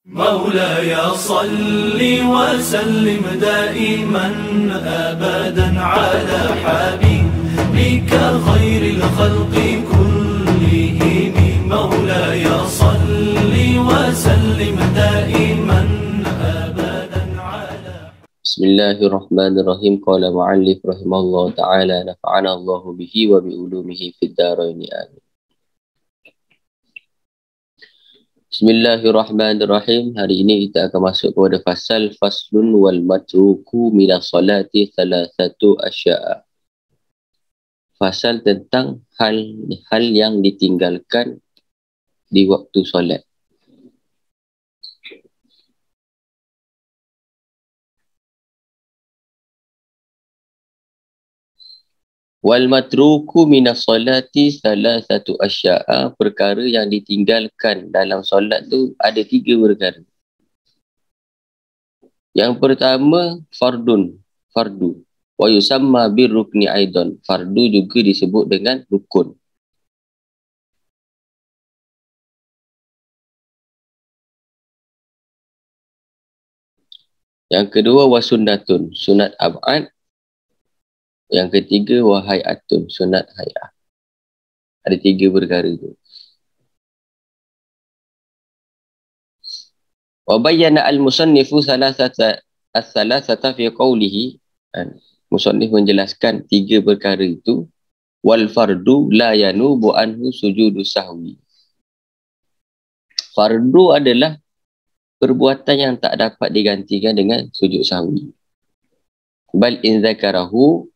مولاي صل وسلم دائما أبدا على حبيبك خير الخلق كلهم مولاي صل وسلم دائما أبدا على بسم الله الرحمن الرحيم. قال معلف رحمه الله تعالى نفعنا الله به وبعلومه في الدارين آمين. Bismillahirrahmanirrahim. Hari ini kita akan masuk kepada fasal faslun wal matruku minas salati thalathatu asya'a. Fasal tentang hal yang ditinggalkan di waktu solat. Wal matruku minas salati thalathatu asya'a. Perkara yang ditinggalkan dalam solat tu ada 3 perkara. Yang pertama fardu. Wa yusamma birrukni aidan. Fardu juga disebut dengan rukun. Yang kedua wasunnatun, sunat ab'ad. Yang ketiga wahayatun, sunat hay'ah. Ada 3 perkara tu. Wa bayyana al-musannifu salasata fi qawlihi. Musannif menjelaskan 3 perkara itu. Wal fardu la yanubu anhu sujudu sahwi. Fardu adalah perbuatan yang tak dapat digantikan dengan sujud sahwi. Bal in zakarahu,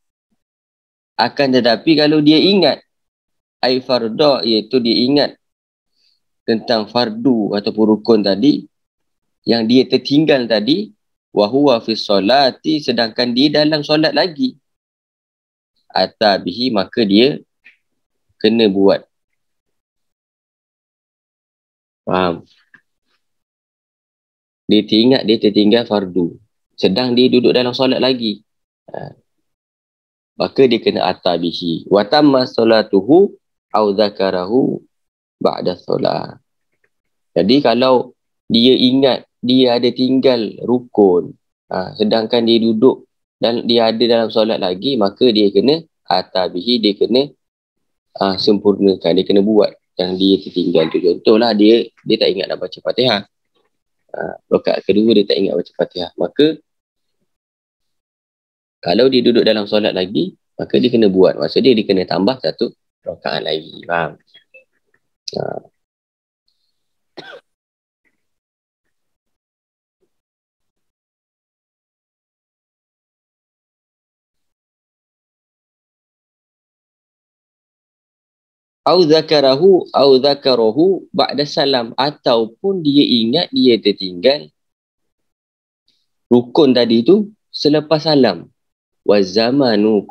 akan tetapi kalau dia ingat ai farda, iaitu dia ingat tentang fardu ataupun rukun tadi yang dia tertinggal tadi, wa huwa fi solati, sedangkan dia dalam solat lagi, atabihi, maka dia kena buat. Faham? Dia teringat dia tertinggal fardu sedang dia duduk dalam solat lagi, maka dia kena atabihi. Wa tamma solatuhu au zakarahu ba'da solat. Jadi kalau dia ingat dia ada tinggal rukun, sedangkan dia duduk dan dia ada dalam solat lagi, maka dia kena atabihi, dia kena sempurnakan, dia kena buat yang dia tertinggal tu. Contohlah dia tak ingat nak baca Fatihah. Rakaat kedua dia tak ingat baca Fatihah, maka kalau dia duduk dalam solat lagi, maka dia kena buat. Maksudnya dia kena tambah 1 rakaat lagi. Faham? Au zakarahu ba'da salam, ataupun dia ingat dia tertinggal rukun tadi tu selepas salam. Wazamanu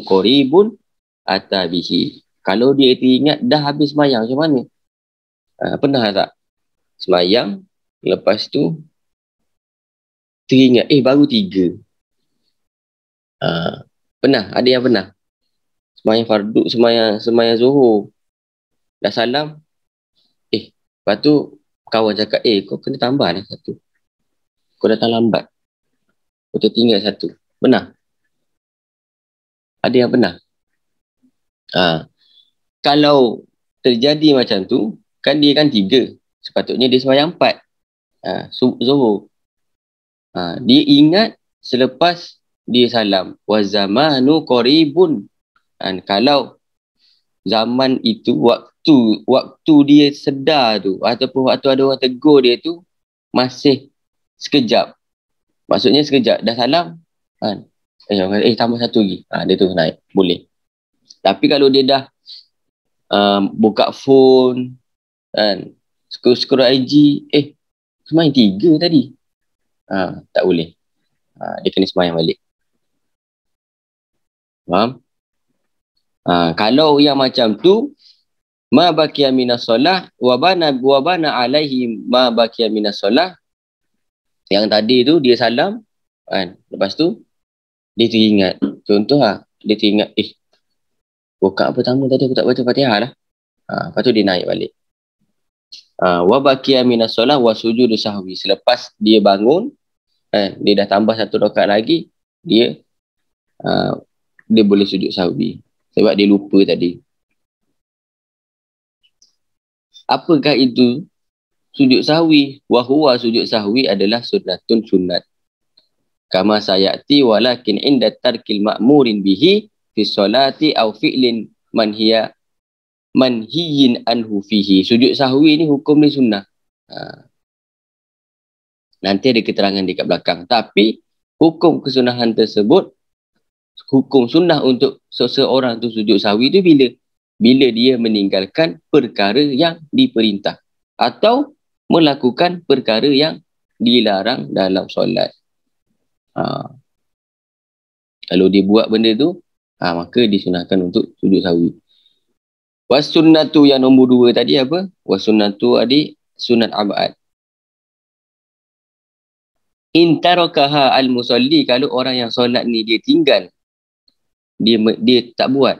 qaribun atabihi. Kalau dia teringat dah habis semayang, macam mana? Pernah tak semayang, lepas tu teringat baru 3. Pernah? Ada yang pernah? Semayang fardu, semayang zuhur, dah salam, lepas tu kawan cakap, kau kena tambah dah 1. Kau datang lambat, kau tertinggal 1. Pernah? Ada yang pernah? Kalau terjadi macam tu, kan dia kan 3. Sepatutnya dia semayang 4. Zuhur. Dia ingat selepas dia salam. Wazamanu qaribun. Kalau zaman itu, waktu dia sedar tu, ataupun waktu ada orang tegur dia tu, masih sekejap. Maksudnya sekejap. Dah salam, tambah 1 lagi. Dia tu naik. Boleh. Tapi kalau dia dah buka phone, scroll IG, semayang 3 tadi. Tak boleh. Dia kena semayang balik. Faham? Kalau yang macam tu, ma baqiya minas solah wa bana alaihi ma baqiya minas solah. Yang tadi tu dia salam, lepas tu dia teringat. Contoh dia teringat, rakaat pertama tadi aku tak baca Fatihah lah. Lepas tu dia naik balik. Wa baqiya minas solah wa sujudu sahwi. Selepas dia bangun, dia dah tambah 1 rakaat lagi, dia dia boleh sujud sahwi sebab dia lupa tadi. Apakah itu sujud sahwi? Wa huwa sujud sahwi adalah sunnatun sunnat. Kama sayati walakin inda tarkil ma'murin bihi fi sholati aw fi'lin manhiyin anhu fihi. Sujud sahwi ni hukum ni sunnah. Nanti ada keterangan dekat belakang. Tapi hukum kesunahan tersebut, hukum sunnah untuk seseorang tu sujud sahwi tu bila? Bila dia meninggalkan perkara yang diperintah atau melakukan perkara yang dilarang dalam solat. Kalau dia buat benda tu, maka disunahkan untuk sujud sahwi. Wasunnatu yang nombor 2 tadi apa? Wasunnatu adik sunat abad. Intarakaha al-musalli, kalau orang yang solat ni dia tinggal, dia tak buat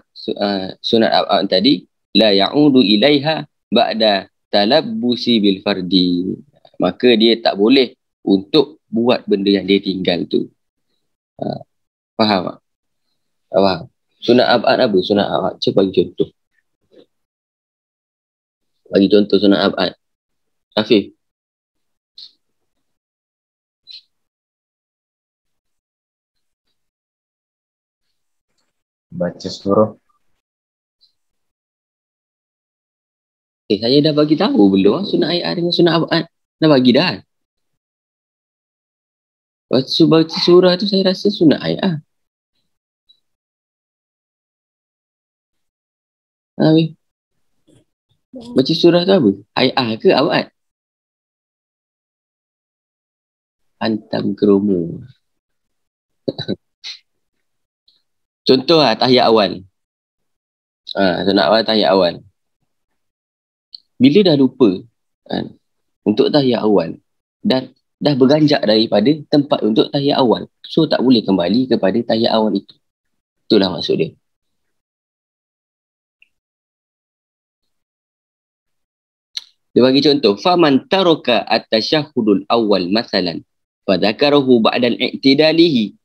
sunat abad tadi, la ya'udu ilaiha ba'da talabbusi bil fardi. Maka dia tak boleh untuk buat benda yang dia tinggal tu. Faham tak? Faham? Sunat abad apa? Sunat abad. Cuba bagi contoh. Bagi contoh sunat abad. Afif. Baca surah. Saya dah bagi tahu belum sunat ayat dengan sunat abad? Dah bagi dah. Baca surah tu saya rasa sunat ayat. Baca surah tu apa? Ayat ke abad? Hantam keromo. Contoh tahiyat awal. Sunat awal tahiyat awal. Bila dah lupa untuk tahiyat awal dan dah berganjak daripada tempat untuk tahiyat awal, so tak boleh kembali kepada tahiyat awal itu. Itulah maksud dia. Dia bagi contoh, faman taraka at-tasyahhudul awwal masalan fa dzakarahu ba'da al-i'tidalihi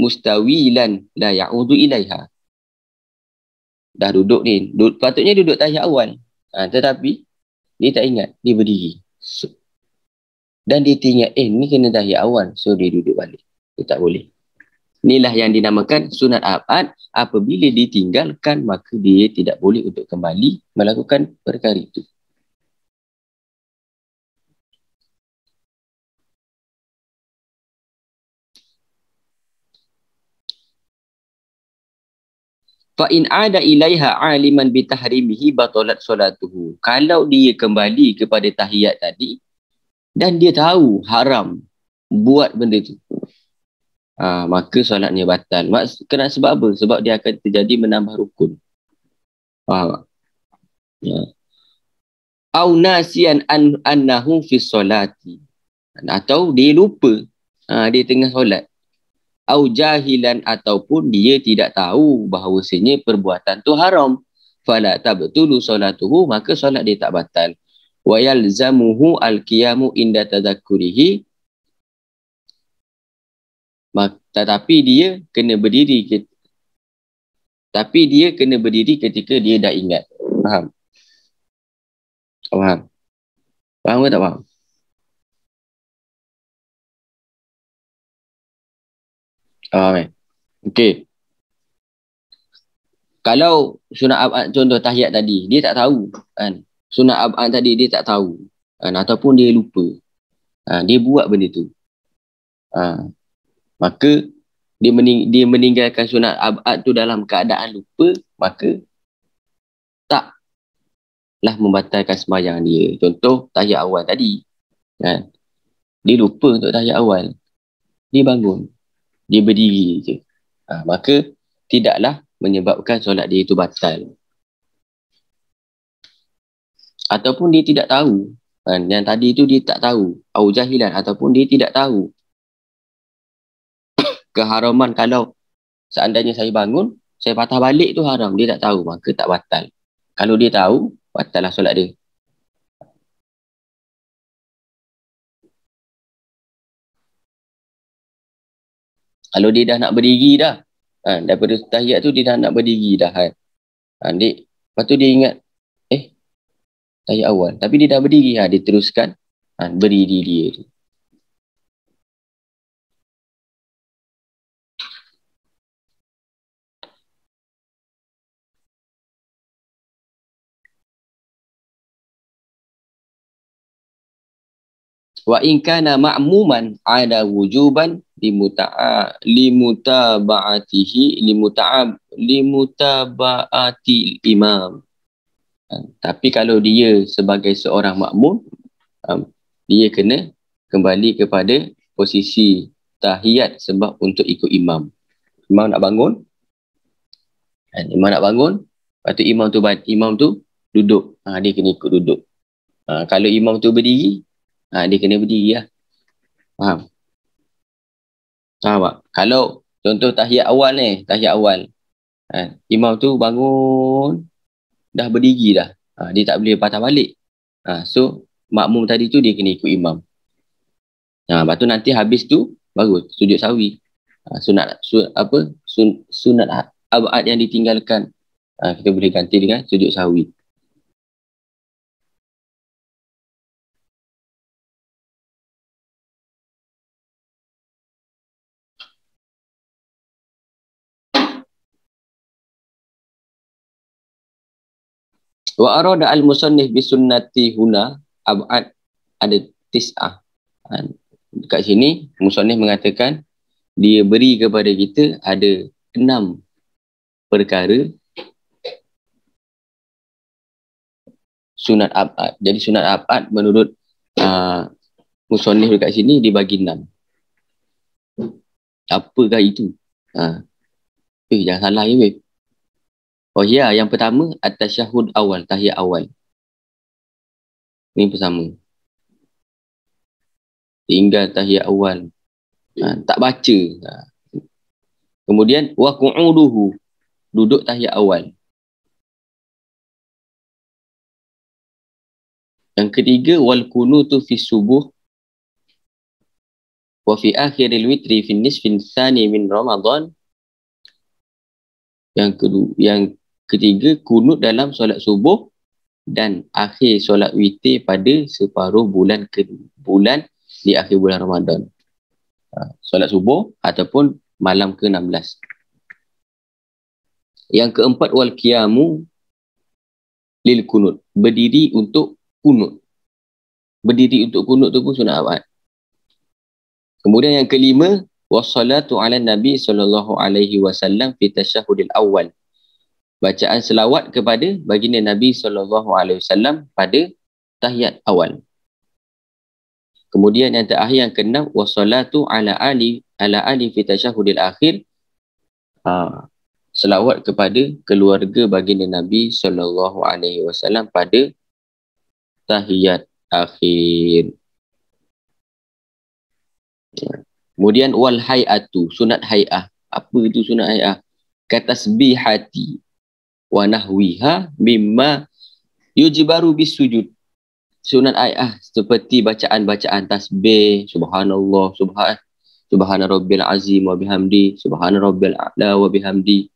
mustawilan la ya'udu ilaiha. Dah duduk ni, patutnya duduk tahiyat awal. Tetapi dia tak ingat, dia berdiri. Dan dia ingat, ni kena tahiyat awal. So dia duduk balik. Dia tak boleh. Inilah yang dinamakan sunat abad. Apabila ditinggalkan, maka dia tidak boleh untuk kembali melakukan perkara itu. Fa in ada ilaiha aliman bi tahrimihi batalat solatuhu. Kalau dia kembali kepada tahiyat tadi dan dia tahu haram buat benda tu, maka solatnya batal. Kena sebab apa? Sebab dia akan terjadi menambah rukun. Faham tak? Ya. Au nasian annahu fi solati. Atau dia lupa dia tengah solat. Au jahilan, ataupun dia tidak tahu bahawasanya perbuatan tu haram. Fala tabtulu solatuhu, maka solat dia tak batal. Wa yalzamuhu al-qiyamu inda tadzakkurihi. Tetapi dia kena berdiri ketika dia dah ingat. Faham? Faham? Faham ke tak faham? Okey. Kalau sunat abad contoh tahiyat tadi, dia tak tahu kan. Sunat abad tadi dia tak tahu kan, ataupun dia lupa. Dia buat benda tu. Maka dia meninggalkan sunat abad tu dalam keadaan lupa, maka taklah membatalkan sembahyang dia. Contoh tahiyat awal tadi kan. Dia lupa untuk tahiyat awal. Dia bangun. Dia berdiri je. Maka tidaklah menyebabkan solat dia itu batal. Ataupun dia tidak tahu. Yang tadi itu dia tak tahu. Au jahilan, ataupun dia tidak tahu keharaman kalau seandainya saya bangun, saya patah balik tu haram. Dia tak tahu, maka tak batal. Kalau dia tahu, batal lah solat dia. Kalau dia dah nak berdiri dah, daripada tahiyat tu dia dah nak berdiri dah kan. Lepas tu dia ingat, tahiyat awal. Tapi dia dah berdiri, dia teruskan berdiri dia. Wa in kana ma'muman ada wujuban limutaba'ati imam. Tapi kalau dia sebagai seorang makmum, dia kena kembali kepada posisi tahiyat sebab untuk ikut imam. Imam nak bangun, lepas tu imam tu duduk, dia kena ikut duduk. Kalau imam tu berdiri, dia kena berdiri lah. Faham? Faham tak? Kalau contoh tahiyat awal, imam tu bangun, dah berdiri dah. Dia tak boleh patah balik. So, makmum tadi tu dia kena ikut imam. Lepas tu nanti habis tu, baru sujud sahwi. Sunat abad yang ditinggalkan. Kita boleh ganti dengan sujud sahwi. Wa arada al-musannif bisunnati huna ab'ad ada tis'ah. Dekat sini musannif mengatakan dia beri kepada kita ada 6 perkara sunat ab'ad. Jadi sunat ab'ad menurut musannif dekat sini dibagi 6. Apakah itu? Jangan salah ya weh. Oh ya, yang pertama at-tasyahud awal, tahiyat awal. Ini pertama. Tinggal tahiyat awal. Tak baca. Kemudian wa qu'uduhu, duduk tahiyat awal. Yang ketiga wal kunutu fi subuh wa fi akhiril witri fi nisfin tsani min Ramadan. Yang ketiga kunut dalam solat subuh dan akhir solat witir pada separuh bulan di akhir bulan Ramadan. Solat subuh ataupun malam ke-16. Yang keempat wal qiyamu lil kunut, berdiri untuk kunut. Berdiri untuk kunut tu pun sunat abad. Kemudian yang kelima wassalatu ala nabi sallallahu alaihi wasallam fi tasyahudil awal, bacaan selawat kepada baginda Nabi SAW pada tahiyat awal. Kemudian yang terakhir yang keenam wassalatu ala ali fi tasyahudil akhir, selawat kepada keluarga baginda Nabi SAW pada tahiyat akhir. Kemudian wal hay'atu, sunat hay'ah. Apa itu sunat hay'ah? Katasbihati wa nahwiha mimma yujbaru bis sujud. Sunat ayat seperti bacaan-bacaan tasbih, subhanallah, subhana rabbil azim wa bihamdi, subhana rabbil a'la wa bihamdi.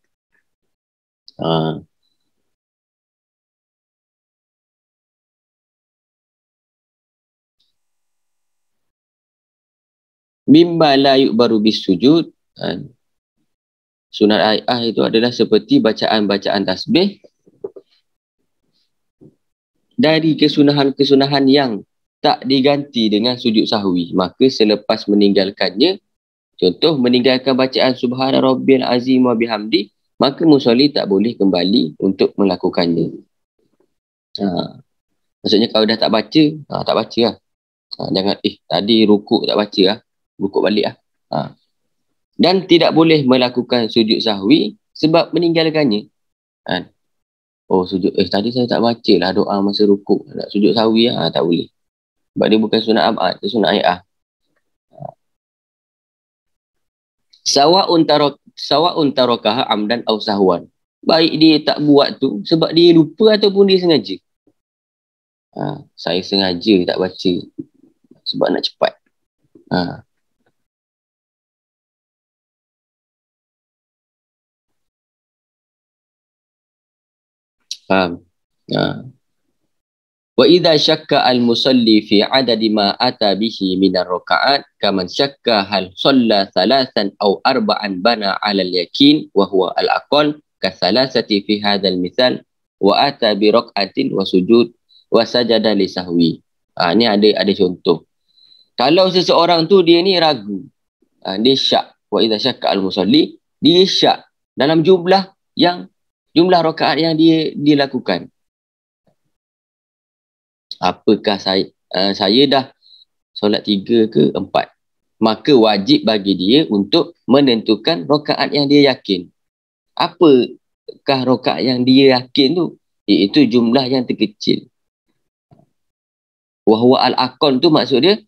Mimma la yu'baru bis sujud. Sunat ayat itu adalah seperti bacaan-bacaan tasbih dari kesunahan-kesunahan yang tak diganti dengan sujud sahwi. Maka selepas meninggalkannya, contoh meninggalkan bacaan subhana rabbil azim wa bihamdi, maka musolli tak boleh kembali untuk melakukannya. Maksudnya kalau dah tak baca, tak baca lah. Jangan tadi rukuk tak baca lah, rukuk balik lah. Dan tidak boleh melakukan sujud sahwi sebab meninggalkannya. Sujud tadi saya tak baca lah doa masa rukuk, nak sujud sahwi lah, tak boleh. Sebab dia bukan sunat abad, dia sunat ayat. Sawa'un tarakaha amdan aw sahwan. Baik dia tak buat tu sebab dia lupa ataupun dia sengaja. Saya sengaja tak baca sebab nak cepat. Faham? Ha. Wa idza syakka al-musalli fi adadi ma ata bihi min ar-raka'at kaman syakka hal shalla thalathan aw arba'an bana 'ala al-yakin wa huwa al-aqall ka thalathati fi hadzal misal wa ata bi rak'atin wa sujud wa sajada li sahwi. Ni ada contoh. Kalau seseorang tu dia ni ragu, dia syak, wa idza syakka al-musalli, dia syak dalam jumlah rakaat yang dia lakukan. Apakah saya dah solat 3 ke 4? Maka wajib bagi dia untuk menentukan rakaat yang dia yakin. Apakah rakaat yang dia yakin tu? Iaitu jumlah yang terkecil. Wahwa al-aqal tu maksud dia,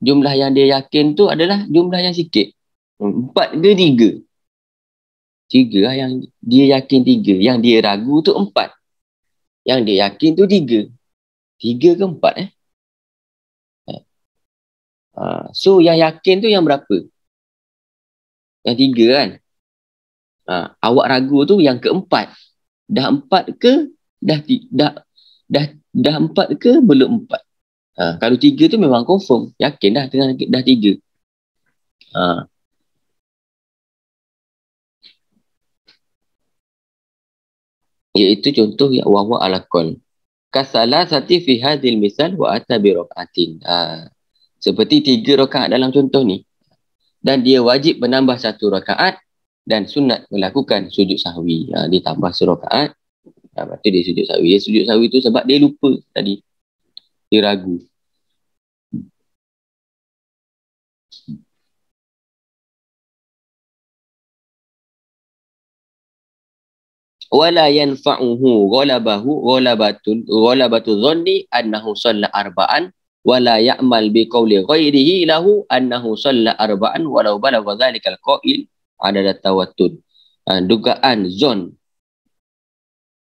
jumlah yang dia yakin tu adalah jumlah yang sikit. 4 ke 3? 3 lah yang dia yakin 3. Yang dia ragu tu 4. Yang dia yakin tu 3. 3 ke 4 So yang yakin tu yang berapa? Yang 3 kan? Awak ragu tu yang keempat. Dah 4 ke? Dah 4 ke belum 4? Kalau 3 tu memang confirm. Yakin dah dah 3. Iaitu contoh yang wahwa alakon. Kasalah sati fi hadil misal wa ata bi rak'atin. Seperti 3 rakaat dalam contoh ni. Dan dia wajib menambah 1 rakaat dan sunat melakukan sujud sahwi. Dia tambah 1 rakaat. Lepas tu dia sujud sahwi. Dia sujud sahwi tu sebab dia lupa tadi. Dia ragu. Wala yanfa'uhu ghalabatu dhanni annahu shalla arba'an wala ya'mal bi qawli ghairihi lahu annahu shalla arba'an walau balagha dhalikal qail adalah tawattur. Dugaan zon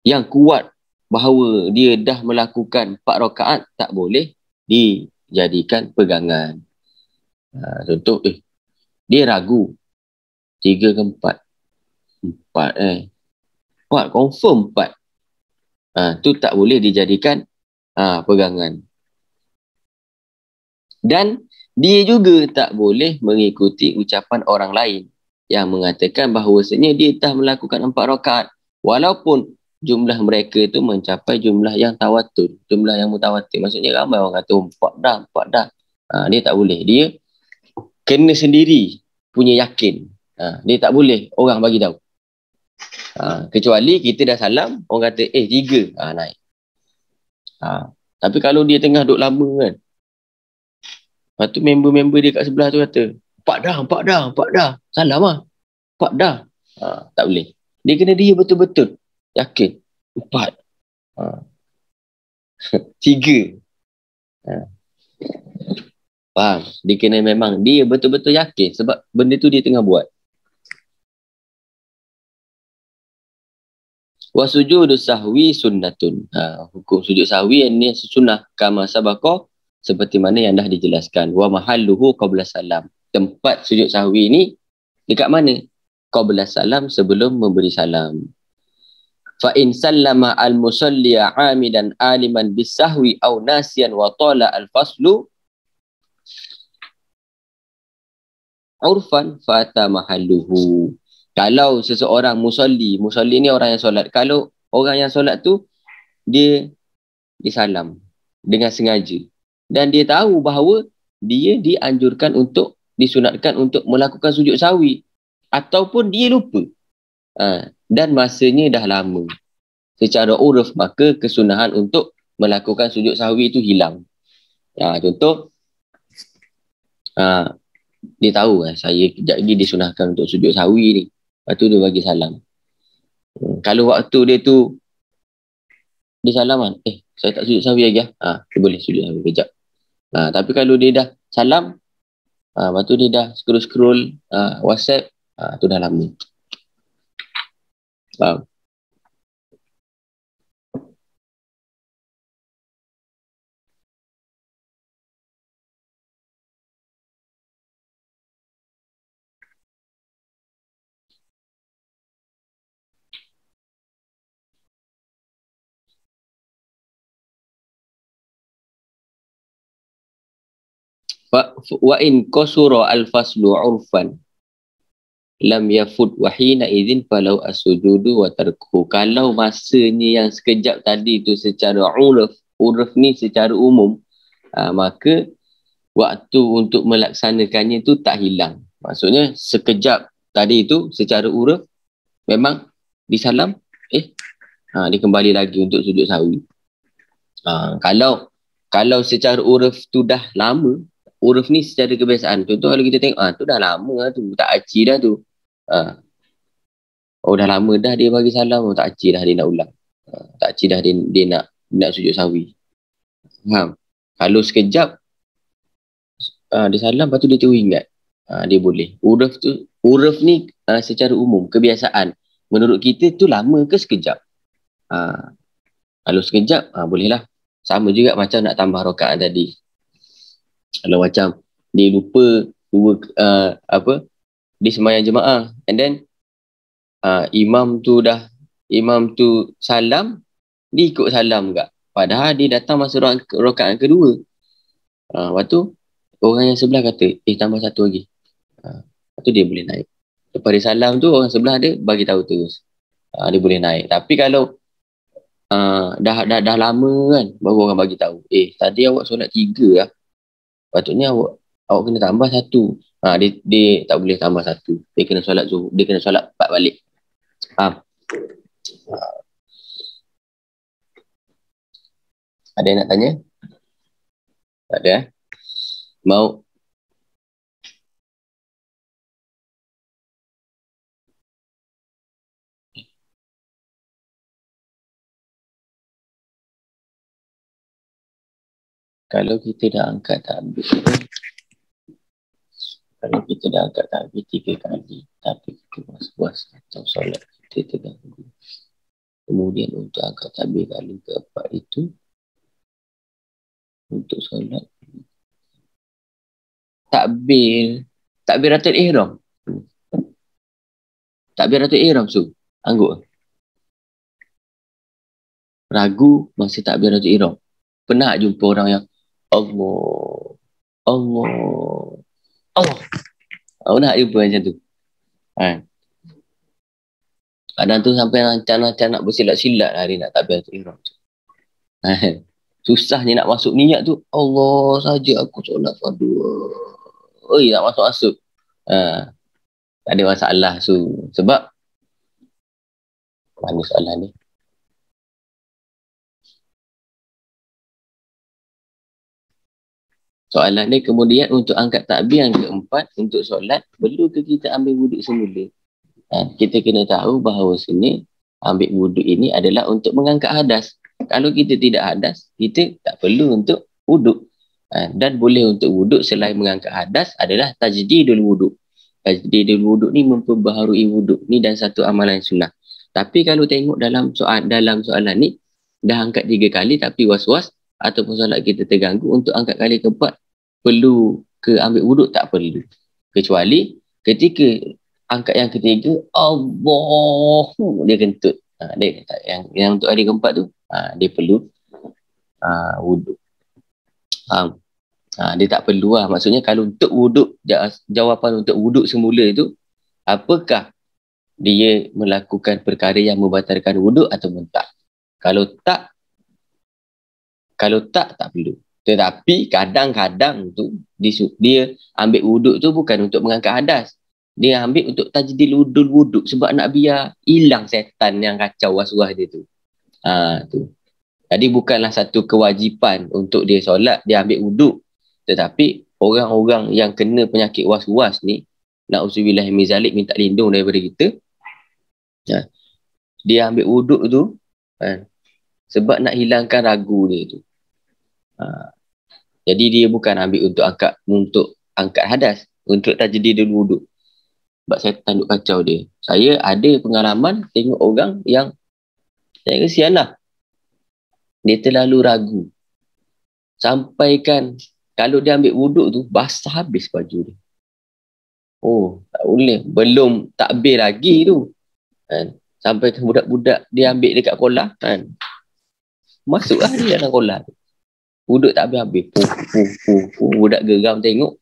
yang kuat bahawa dia dah melakukan 4 rakaat tak boleh dijadikan pegangan. Contoh, dia ragu 3 ke 4. 4 confirm 4. Tu tak boleh dijadikan pegangan. Dan dia juga tak boleh mengikuti ucapan orang lain yang mengatakan bahawasanya dia dah melakukan 4 rakaat walaupun jumlah mereka tu mencapai jumlah yang tawatur, jumlah yang mutawatir. Maksudnya ramai orang kata 4 dah. Dia tak boleh. Dia kena sendiri punya yakin. Dia tak boleh orang bagi tahu. Kecuali kita dah salam, orang kata 3, naik. Tapi kalau dia tengah duduk lama kan, lepas tu member-member dia kat sebelah tu kata 4 dah, salam lah 4 dah. Tak boleh. Dia kena dia betul-betul yakin 4. 3. Faham? Dia kena memang dia betul-betul yakin sebab benda tu dia tengah buat. Wa sujudu sahwi sunnatun. Hukum sujud sahwi ini sunnah kama sabaqa, seperti mana yang dah dijelaskan. Wa mahalluhu qabla salam. Tempat sujud sahwi ni dekat mana? Qabla salam, sebelum memberi salam. Fa in sallama al-musalli 'amidan aliman bis sahwi aw nasiyan wa tala al-faslu urfan fata mahalluhu. Kalau seseorang musalli ni orang yang solat. Kalau orang yang solat tu dia disalam dengan sengaja dan dia tahu bahawa dia dianjurkan untuk disunatkan untuk melakukan sujud sahwi ataupun dia lupa dan masanya dah lama secara uruf, maka kesunahan untuk melakukan sujud sahwi itu hilang. Contoh, dia tahu saya kejap lagi disunahkan untuk sujud sahwi ni. Lepas tu dia bagi salam. Kalau waktu dia tu dia salam kan, saya tak sujud sahwi lagi dia boleh sujud sahwi kejap. Tapi kalau dia dah salam, lepas tu dia dah scroll WhatsApp, tu dah lama. Faham? Wa in qasura al-faslu 'urfan lam yafut wa hina idzin falau as-sujudu wa tarkuhu. Kalau masanya yang sekejap tadi tu secara uruf ni secara umum, maka waktu untuk melaksanakannya tu tak hilang. Maksudnya sekejap tadi tu secara uruf memang disalam, dia kembali lagi untuk sujud sahwi. Kalau secara uruf tu dah lama, uruf ni secara kebiasaan. Contoh kalau kita tengok, tu dah lama lah tu, tak aci dah tu. Dah lama dah dia bagi salam, tak aci dah dia nak ulang. Tak aci dah dia nak sujud sahwi. Faham? Kalau sekejap, dia salam, lepas tu dia teringat. Dia boleh. Uruf ni secara umum, kebiasaan. Menurut kita tu lama ke sekejap? Kalau sekejap, bolehlah. Sama juga macam nak tambah rakaat tadi. Kalau macam dia lupa dia sembahyang jemaah, and then imam tu salam, dia ikut salam juga. Padahal dia datang masa rakaat kedua. Lepas tu orang yang sebelah kata, tambah satu lagi. Lepas tu dia boleh naik. Lepas dia salam tu, orang sebelah dia bagi tahu terus. Dia boleh naik. Tapi kalau dah lama kan, baru orang bagi tahu, tadi awak solat 3 lah. Patutnya awak kena tambah 1. Dia tak boleh tambah 1. Dia kena solat zuhur. Dia kena solat 4 balik. Ada yang nak tanya? Tak ada. Mau? Kalau kita dah angkat takbir, 3 kali, tapi kita was-was atau solat kita terganggu, kemudian untuk angkat takbir kali keempat itu, untuk solat takbiratul ihram. Takbiratul ihram angguk. Ragu masa takbiratul ihram. Pernah jumpa orang yang Allah. Nak jumpa macam tu. Kadang tu sampai rancang nak bersilat-silat lah dia nak takbiratul ihram tu. Susahnya nak masuk niat tu. Allah saja aku solat fardu. Tak masuk-masuk. Tak ada masalah. Sebab mana soalan ni? Soalan ni kemudian untuk angkat takbir yang keempat untuk solat, perlu ke kita ambil wuduk semula? Kita kena tahu bahawa sini ambil wuduk ini adalah untuk mengangkat hadas. Kalau kita tidak hadas, kita tak perlu untuk wuduk. Dan boleh untuk wuduk selain mengangkat hadas adalah tajdidul wuduk. Tajdidul wuduk ni memperbaharui wuduk ni dan satu amalan sunnah. Tapi kalau tengok dalam soalan ni, dah angkat 3 kali tapi was-was ataupun solat kita terganggu, untuk angkat kali keempat perlu ke ambil wuduk? Tak perlu. Kecuali ketika angkat yang ketiga, Allah, dia kentut. Yang untuk kali keempat tu, dia perlu wuduk. Dia tak perlu lah. Maksudnya kalau untuk wuduk, jawapan untuk wuduk semula tu, apakah dia melakukan perkara yang membatalkan wuduk ataupun tak? Kalau tak perlu. Tetapi kadang-kadang tu dia ambil wuduk tu bukan untuk mengangkat hadas. Dia ambil untuk tajdidul wuduk sebab nak biar hilang setan yang kacau was-was dia tu. Tu. Jadi bukanlah satu kewajipan untuk dia solat, dia ambil wuduk. Tetapi orang-orang yang kena penyakit was-was ni, na'udzubillah min zalik, minta lindung daripada kita. Dia ambil wuduk tu sebab nak hilangkan ragu dia tu. Jadi dia bukan ambil untuk angkat hadas, untuk tajdidul wuduk. Sebab setan duk kacau dia. Saya ada pengalaman tengok orang yang saya kesian lah. Dia terlalu ragu. Sampaikan kalau dia ambil wuduk tu, basah habis baju dia. Tak boleh. Belum takbir lagi tu. Sampai ke budak-budak dia ambil dekat kolah. Masuklah dia dalam kolah tu. Uduk tak habis-habis. Budak geram tengok.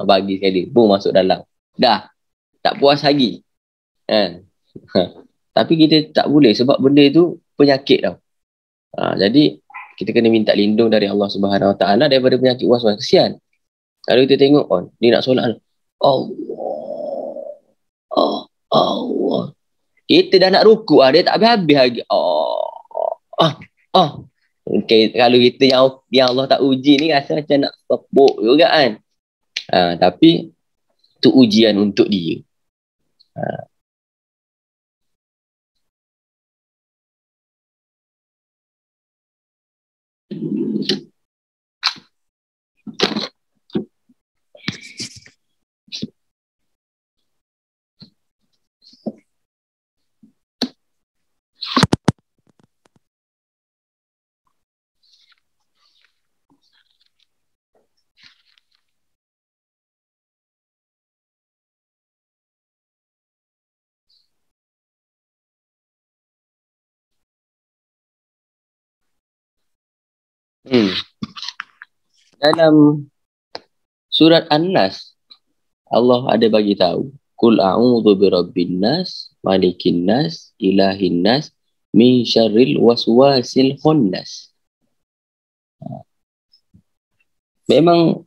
Bagi sekali. Masuk dalam. Dah. Tak puas lagi. Kan? Tapi kita tak boleh sebab benda tu penyakit tau. Jadi kita kena minta lindung dari Allah Subhanahu Wa Taala daripada penyakit was-was. Kesian. Kalau kita tengok dia nak solat. Allah. Kita dah nak rukuk dia tak habis-habis lagi. Okay, kalau kita yang Allah tak uji ni rasa macam nak tepuk juga kan. Tapi tu ujian untuk dia. Dalam surat An-Nas Allah ada bagi tahu Qul a'udzu birabbin nas malikin nas ilahin nas min syarril waswasil khannas. Memang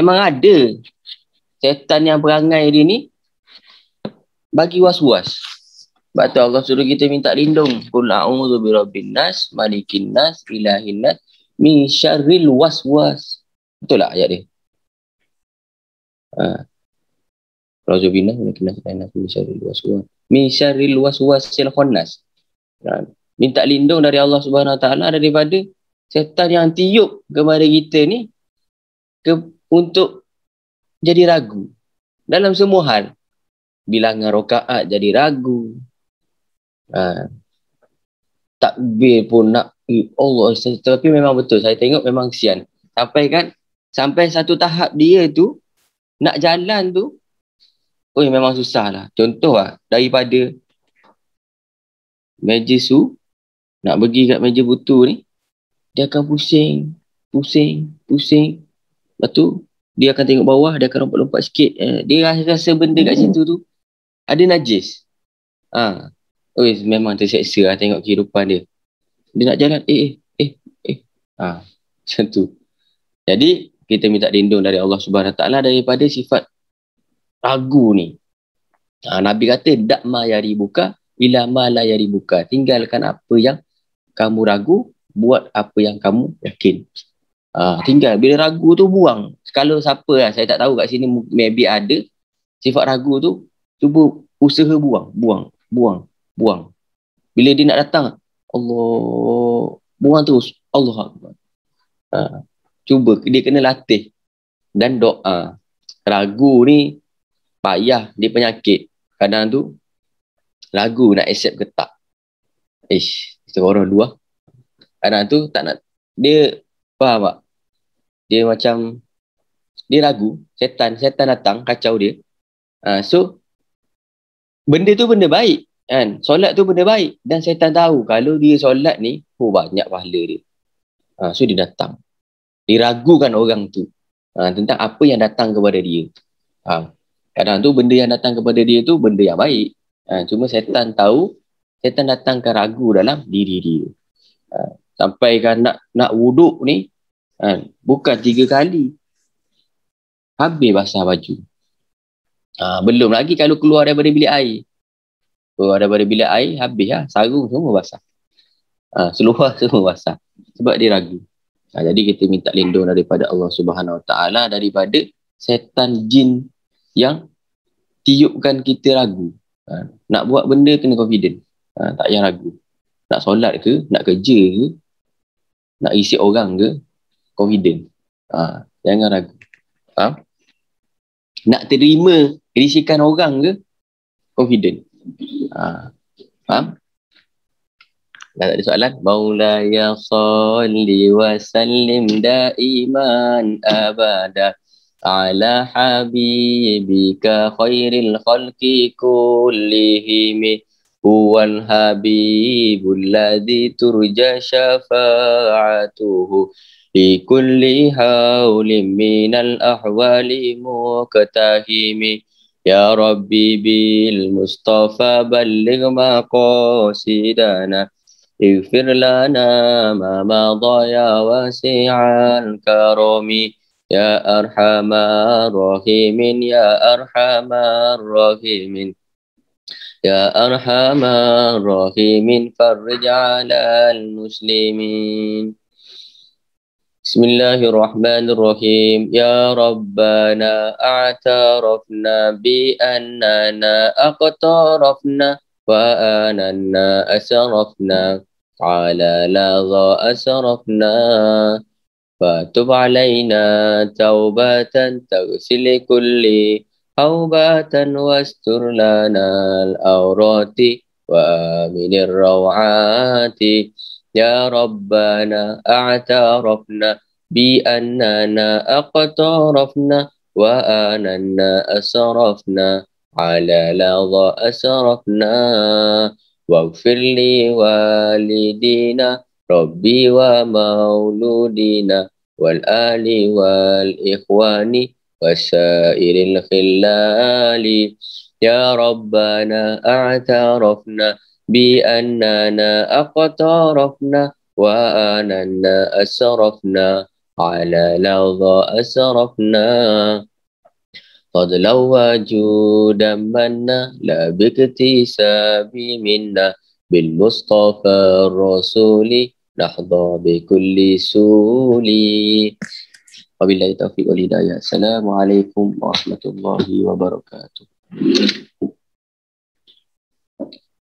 ada setan yang perangai dia ni bagi was-was. Sebab tu Allah suruh kita minta lindung. Qul a'udzu birabbin nas malikin nas ilahin nas min syarril waswas. Betul tak ayat dia? Ra'udzubillah min syarril waswasil khannas. Minta lindung dari Allah Subhanahu Wa Taala daripada setan yang tiup kepada kita ni untuk jadi ragu dalam semua hal. Bilangan rakaat jadi ragu. Takbir pun nak Allah. Tapi memang betul saya tengok memang kesian. Sampai satu tahap dia tu nak jalan tu memang susah lah. Contoh daripada meja nak pergi kat meja butu ni dia akan pusing. Lepas tu dia akan tengok bawah, dia akan lompat-lompat sikit. Dia rasa benda kat situ tu ada najis. Memang terseksa lah tengok kehidupan dia. Dia nak jalan macam tu. Jadi kita minta lindung dari Allah Subhanahu Wa Taala daripada sifat ragu ni. Nabi kata dak ma yaribuka ila ma la yaribuka. Tinggalkan apa yang kamu ragu, buat apa yang kamu yakin. Tinggal bila ragu tu buang. Kalau siapa lah, saya tak tahu kat sini maybe ada sifat ragu tu, cuba usaha buang. Bila dia nak datang Allah, buang terus. Allah Akbar. Cuba dia kena latih dan doa. Ragu ni payah, dia penyakit. Kadang tu ragu nak accept ke tak. Kita orang dua. Kadang tu tak nak. Dia faham tak? Dia macam dia ragu, setan datang kacau dia. So benda tu benda baik kan. Solat tu benda baik dan setan tahu kalau dia solat ni banyak pahala dia. So dia datang. Diragukan orang tu tentang apa yang datang kepada dia. Kadang tu benda yang datang kepada dia tu benda yang baik. Cuma setan tahu, setan datangkan ragu dalam diri dia. Sampai kan nak wuduk ni bukan 3 kali. Habis basah baju. Belum lagi kalau keluar daripada bilik air. Keluar daripada bilik air habis lah. Sarung semua basah. Seluar semua basah. Sebab dia ragu. Jadi kita minta lindung daripada Allah Subhanahu Wa Taala daripada setan jin yang tiupkan kita ragu. Nak buat benda kena confident. Tak payah ragu. Nak solat ke, nak kerja ke, nak isi orang ke, confident. Jangan ragu. Nak terima risikan orang ke, confident. Faham? Dah tak ada soalan? Maulaya salli wa sallim daiman abada ala habibika khairil khalqi kullihim هو الحبيب الذي ترجى شفاعته لكل حول من الأحوال مقتحم يا ربي بالمصطفى بلغ مقاصدنا اغفر لنا ما مضى يا واسع الكرم يا أرحم الراحمين يا أرحم الراحمين يا أرحم الراحمين فرج على المسلمين. بسم الله الرحمن الرحيم يا ربنا اعترفنا بأننا اقترفنا وأننا أسرفنا على لظى أسرفنا فتب علينا توبة تغسل كل توبة واستر لنا الأورات وآمن الروعات يا ربنا اعترفنا بأننا اقترفنا وأننا أسرفنا على لظى أسرفنا واغفر لوالدينا ربي ومولودينا والآل والإخوان وسائر الخلال يا ربنا اعترفنا بأننا اقترفنا وأننا أسرفنا على لظى أسرفنا فضلا وجودا منا لا باكتساب منا بالمصطفى الرسول نحظى بكل سول وبالله التوفيق والهداية. السلام عليكم ورحمة الله وبركاته.